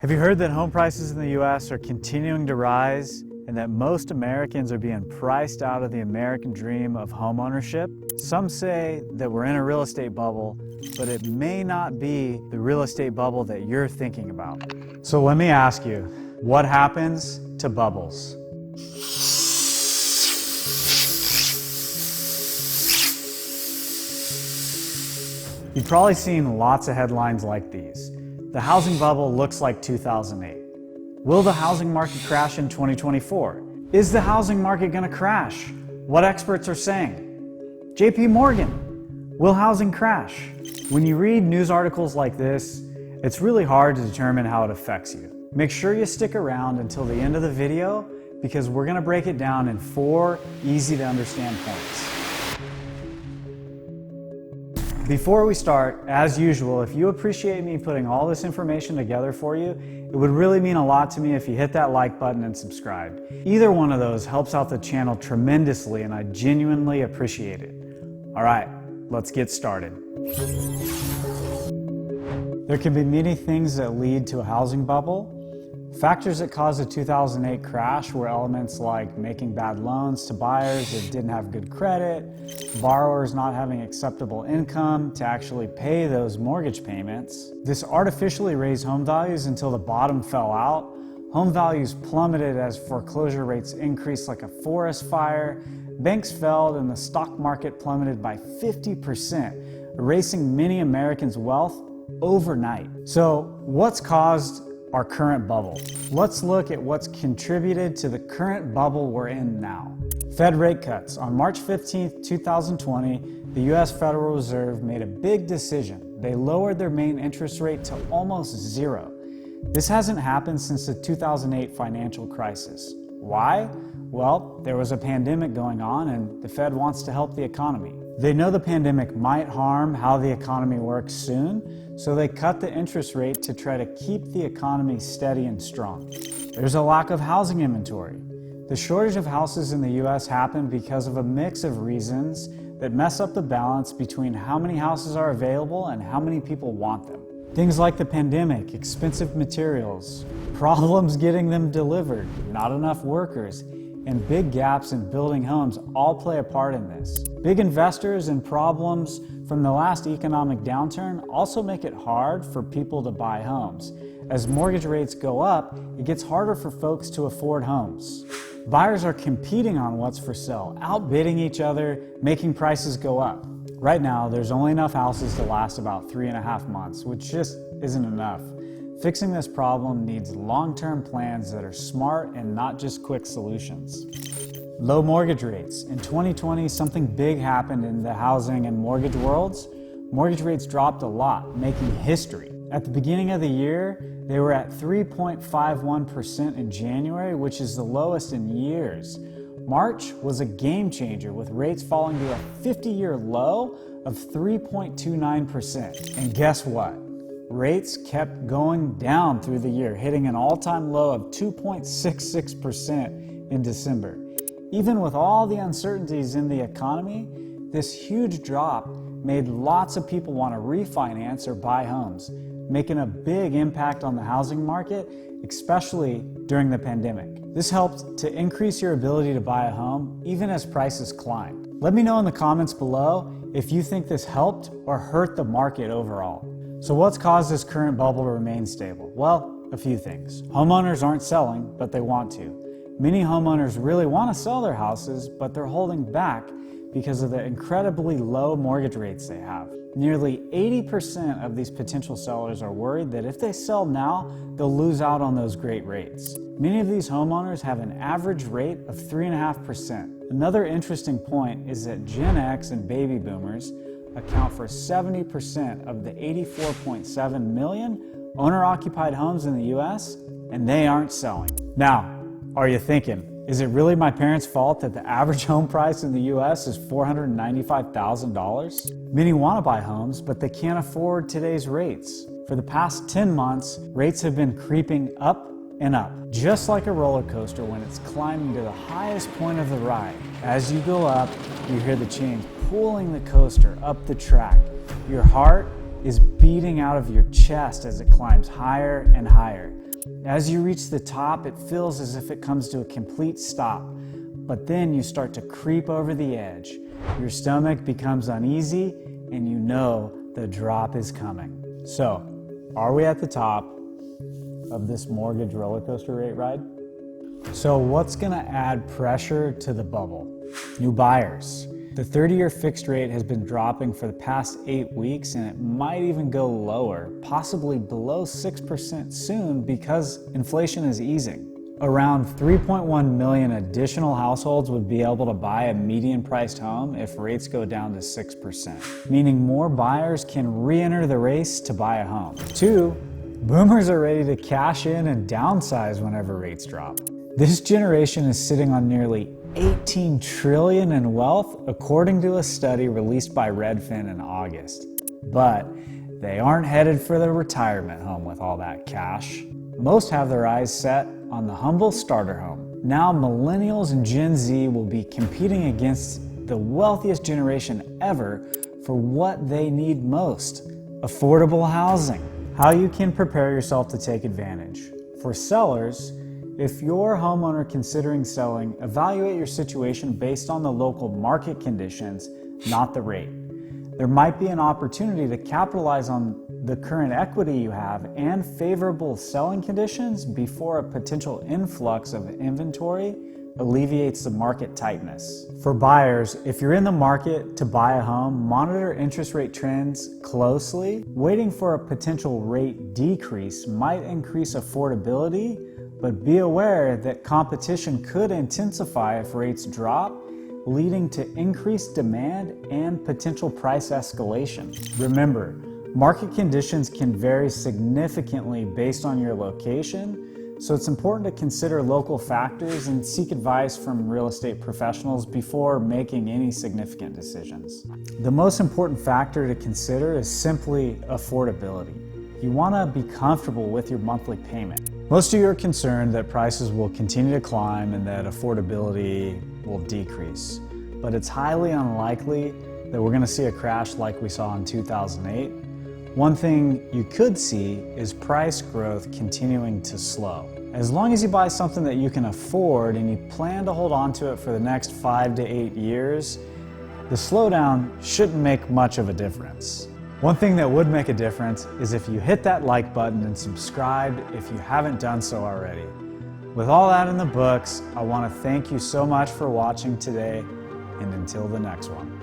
Have you heard that home prices in the U.S. are continuing to rise and that most Americans are being priced out of the American dream of home ownership? Some say that we're in a real estate bubble, but it may not be the real estate bubble that you're thinking about. So let me ask you, what happens to bubbles? You've probably seen lots of headlines like these. The housing bubble looks like 2008. Will the housing market crash in 2024? Is the housing market going to crash? What experts are saying. JP Morgan, will housing crash? When you read news articles like this, it's really hard to determine how it affects you. Make sure you stick around until the end of the video because we're going to break it down in 4 easy to understand points. Before we start, as usual, if you appreciate me putting all this information together for you, it would really mean a lot to me if you hit that like button and subscribe. Either one of those helps out the channel tremendously and I genuinely appreciate it. All right, let's get started. There can be many things that lead to a housing bubble. Factors that caused the 2008 crash were elements like making bad loans to buyers that didn't have good credit, borrowers not having acceptable income to actually pay those mortgage payments. This artificially raised home values until the bottom fell out. Home values plummeted as foreclosure rates increased like a forest fire. Banks failed and the stock market plummeted by 50%, erasing many Americans' wealth overnight. So what's caused our current bubble? Let's look at what's contributed to the current bubble we're in now. Fed rate cuts. On March 15, 2020, the U.S. Federal Reserve made a big decision. They lowered their main interest rate to almost zero. This hasn't happened since the 2008 financial crisis. Why? Well, there was a pandemic going on and the Fed wants to help the economy. They know the pandemic might harm how the economy works soon, so they cut the interest rate to try to keep the economy steady and strong. There's a lack of housing inventory. The shortage of houses in the U.S. happened because of a mix of reasons that mess up the balance between how many houses are available and how many people want them. Things like the pandemic, expensive materials, problems getting them delivered, not enough workers, and big gaps in building homes all play a part in this. Big investors and problems from the last economic downturn also make it hard for people to buy homes. As mortgage rates go up, it gets harder for folks to afford homes. Buyers are competing on what's for sale, outbidding each other, making prices go up. Right now, there's only enough houses to last about 3.5 months, which just isn't enough. Fixing this problem needs long-term plans that are smart and not just quick solutions. Low mortgage rates. In 2020, something big happened in the housing and mortgage worlds. Mortgage rates dropped a lot, making history. At the beginning of the year, they were at 3.51% in January, which is the lowest in years. March was a game changer with rates falling to a 50-year low of 3.29%. And guess what? Rates kept going down through the year, hitting an all-time low of 2.66% in December. Even with all the uncertainties in the economy, this huge drop made lots of people want to refinance or buy homes, making a big impact on the housing market, especially during the pandemic. This helped to increase your ability to buy a home, even as prices climbed. Let me know in the comments below if you think this helped or hurt the market overall. So what's caused this current bubble to remain stable? Well, a few things. Homeowners aren't selling, but they want to. Many homeowners really want to sell their houses, but they're holding back because of the incredibly low mortgage rates they have. Nearly 80% of these potential sellers are worried that if they sell now, they'll lose out on those great rates. Many of these homeowners have an average rate of 3.5%. Another interesting point is that Gen X and baby boomers account for 70% of the 84.7 million owner-occupied homes in the U.S., and they aren't selling. Now, are you thinking, is it really my parents' fault that the average home price in the U.S. is $495,000? Many want to buy homes, but they can't afford today's rates. For the past 10 months, rates have been creeping up and up, just like a roller coaster when it's climbing to the highest point of the ride. As you go up, you hear the chains pulling the coaster up the track. Your heart is beating out of your chest as it climbs higher and higher. As you reach the top, it feels as if it comes to a complete stop, but then you start to creep over the edge. Your stomach becomes uneasy, and you know the drop is coming. So, are we at the top of this mortgage roller coaster rate ride? So what's going to add pressure to the bubble? New buyers. The 30-year fixed rate has been dropping for the past 8 weeks, and it might even go lower, possibly below 6% soon because inflation is easing. Around 3.1 million additional households would be able to buy a median-priced home if rates go down to 6%, meaning more buyers can re-enter the race to buy a home. 2, boomers are ready to cash in and downsize whenever rates drop. This generation is sitting on nearly 18 trillion in wealth, according to a study released by Redfin in August. But they aren't headed for the retirement home with all that cash. Most have their eyes set on the humble starter home. Now millennials and Gen Z will be competing against the wealthiest generation ever for what they need most: affordable housing. How you can prepare yourself to take advantage. For sellers, if you're a homeowner considering selling, evaluate your situation based on the local market conditions, not the rate. There might be an opportunity to capitalize on the current equity you have and favorable selling conditions before a potential influx of inventory alleviates the market tightness. For buyers, if you're in the market to buy a home, monitor interest rate trends closely. Waiting for a potential rate decrease might increase affordability, but be aware that competition could intensify if rates drop, leading to increased demand and potential price escalation. Remember, market conditions can vary significantly based on your location, so it's important to consider local factors and seek advice from real estate professionals before making any significant decisions. The most important factor to consider is simply affordability. You want to be comfortable with your monthly payment. Most of you are concerned that prices will continue to climb and that affordability will decrease, but it's highly unlikely that we're going to see a crash like we saw in 2008. One thing you could see is price growth continuing to slow. As long as you buy something that you can afford and you plan to hold on to it for the next 5 to 8 years, the slowdown shouldn't make much of a difference. One thing that would make a difference is if you hit that like button and subscribe if you haven't done so already. With all that in the books, I want to thank you so much for watching today, and until the next one.